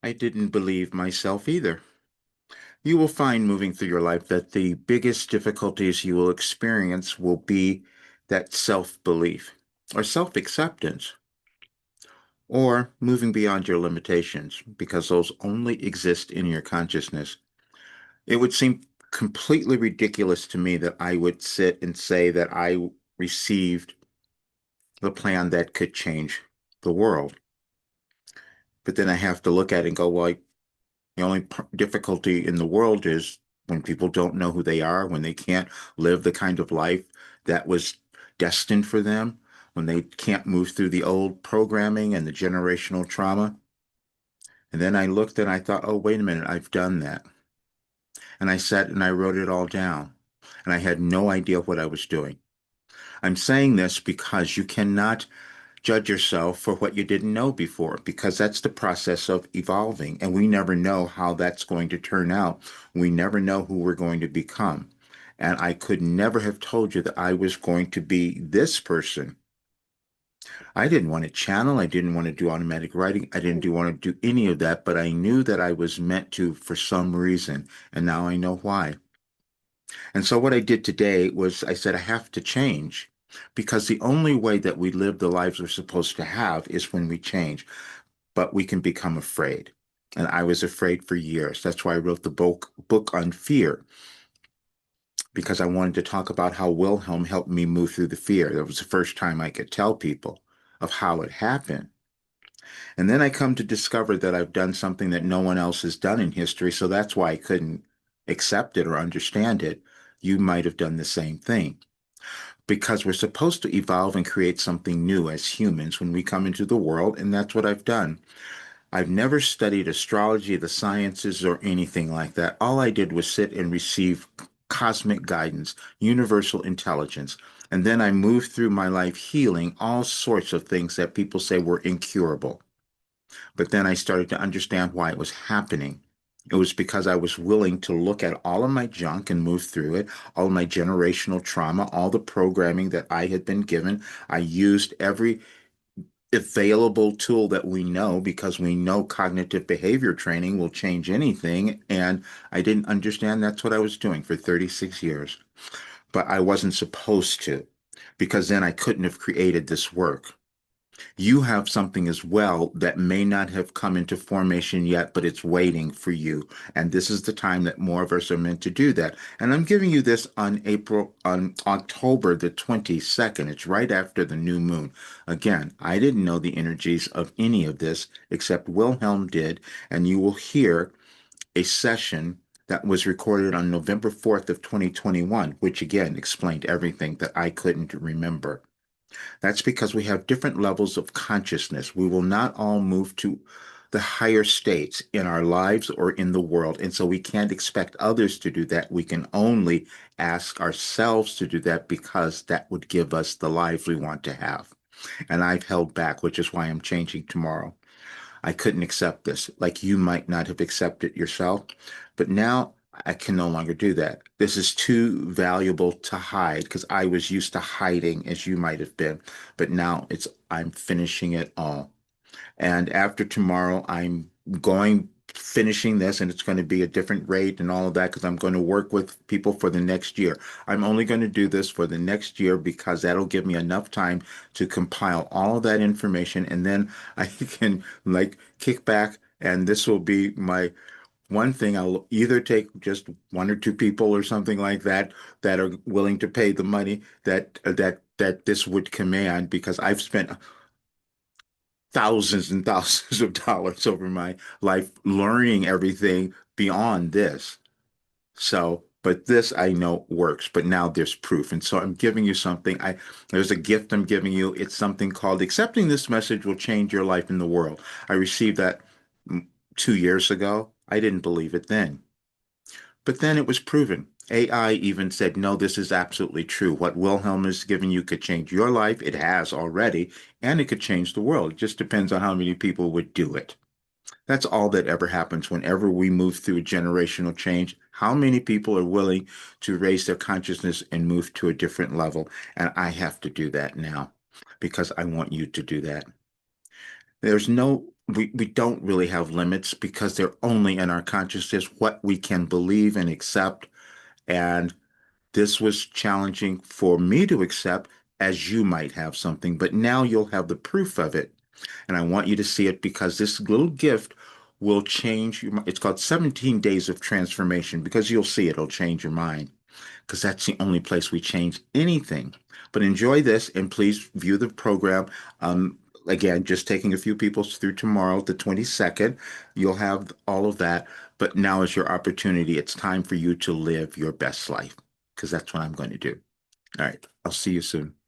I didn't believe myself either. You will find moving through your life that the biggest difficulties you will experience will be that self-belief or self-acceptance or moving beyond your limitations because those only exist in your consciousness. It would seem completely ridiculous to me that I would sit and say that I received the plan that could change the world. But then I have to look at it and go, well, the only difficulty in the world is when people don't know who they are, when they can't live the kind of life that was destined for them, when they can't move through the old programming and the generational trauma. And then I looked and I thought, oh, wait a minute, I've done that. And I sat and I wrote it all down. And I had no idea what I was doing. I'm saying this because you cannot judge yourself for what you didn't know before, because that's the process of evolving. And we never know how that's going to turn out. We never know who we're going to become. And I could never have told you that I was going to be this person. I didn't want to channel. I didn't want to do automatic writing. I didn't want to do any of that, but I knew that I was meant to for some reason. And now I know why. And so what I did today was I said, I have to change because the only way that we live the lives we're supposed to have is when we change, but we can become afraid. And I was afraid for years. That's why I wrote the book on fear, because I wanted to talk about how Wilhelm helped me move through the fear. That was the first time I could tell people of how it happened. And then I come to discover that I've done something that no one else has done in history. So that's why I couldn't accept it or understand it. You might have done the same thing because we're supposed to evolve and create something new as humans when we come into the world. And that's what I've done. I've never studied astrology, the sciences, or anything like that. All I did was sit and receive cosmic guidance, universal intelligence. And then I moved through my life healing all sorts of things that people say were incurable. But then I started to understand why it was happening. It was because I was willing to look at all of my junk and move through it, all of my generational trauma, all the programming that I had been given. I used every available tool that we know because we know cognitive behavior training will change anything. And I didn't understand that's what I was doing for 36 years. But I wasn't supposed to because then I couldn't have created this work. You have something as well that may not have come into formation yet, but it's waiting for you. And this is the time that more of us are meant to do that. And I'm giving you this on October the 22nd. It's right after the new moon. Again, I didn't know the energies of any of this except Wilhelm did. And you will hear a session that was recorded on November 4th of 2021, which again explained everything that I couldn't remember. That's because we have different levels of consciousness. We will not all move to the higher states in our lives or in the world. And so we can't expect others to do that. We can only ask ourselves to do that because that would give us the lives we want to have. And I've held back, which is why I'm changing tomorrow. I couldn't accept this. Like you might not have accepted yourself, but now I can no longer do that. This is too valuable to hide because I was used to hiding as you might have been, but now I'm finishing it all. And after tomorrow, I'm going finishing this and it's going to be a different rate and all of that because I'm going to work with people for the next year. I'm only going to do this for the next year because that'll give me enough time to compile all of that information and then I can like kick back and this will be my one thing. I'll either take just one or two people or something like that that are willing to pay the money that this would command because I've spent thousands and thousands of dollars over my life learning everything beyond this. So, but this I know works, but now there's proof. And so I'm giving you something. There's a gift I'm giving you. It's something called accepting this message will change your life in the world. I received that 2 years ago. I didn't believe it then. But then it was proven. AI even said, no, this is absolutely true. What Wilhelm is giving you could change your life. It has already, and it could change the world. It just depends on how many people would do it. That's all that ever happens whenever we move through a generational change. How many people are willing to raise their consciousness and move to a different level? And I have to do that now because I want you to do that. There's no we don't really have limits because they're only in our consciousness, what we can believe and accept. And this was challenging for me to accept, as you might have something, but now you'll have the proof of it. And I want you to see it because this little gift will change your mind. It's called 17 Days of Transformation because you'll see it'll change your mind because that's the only place we change anything. But enjoy this and please view the program. Again, just taking a few people through tomorrow, the 22nd. You'll have all of that. But now is your opportunity. It's time for you to live your best life because that's what I'm going to do. All right. I'll see you soon.